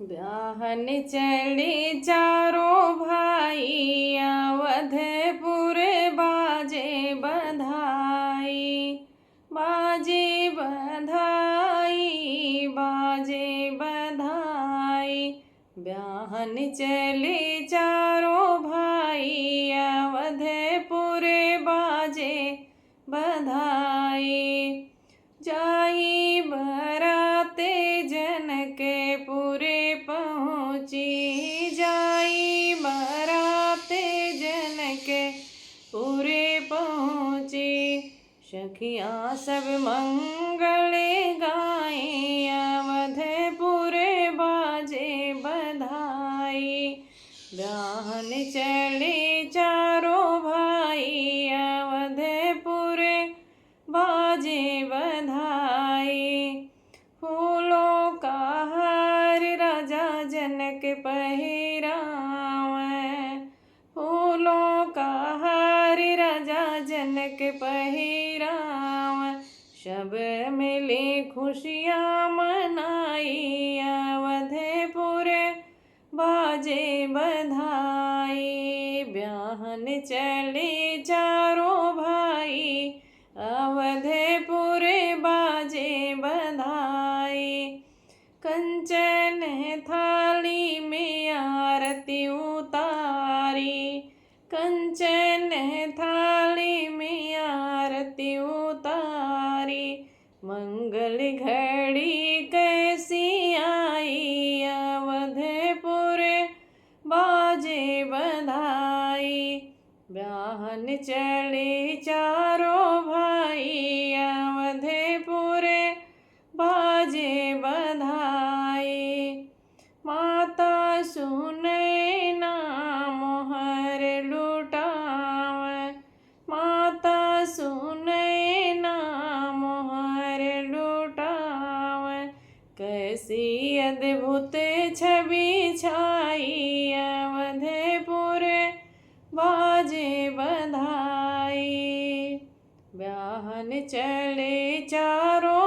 ब्याहन चले चारों भाई अवधपुर बाजे बधाई। बाजे बधाई बाजे बधाई। ब्याहन चले चारों भाई अवधपुर बाजे बधाई। जाई बराते जनकपुरे पहुँची। जाई बराते जनकपुरे पहुँची। सखियाँ सब मंगल गाएं अवधपुर बाजे बधाई। ब्याहन चले चारों भाई अवधपुर बाजे बधाई। फूलों का हार राजा जनक पहिरावे। फूलों का हार राजा जनक पहिरावे। सब मिले खुशियाँ मनाई अवधपुर बाजे बधाई। ब्याहन चले चारों भाई अवधपुर बाजे बधाई। कंचन थाली में आरती उतारी। कंचन थाली में आरती उतारी। मंगल घड़ी कैसी आई अवधपुर बाजे बधाई। ब्याहन चले चारों भाई अवधपुर बाजे बधाई। माता सुने ना मोहर लुटावे। माता सुने ना मोहर लुटावे। कैसी अद्भुत छवि छाई अवधपुर बाजे बधाई। ब्याहन चले चारों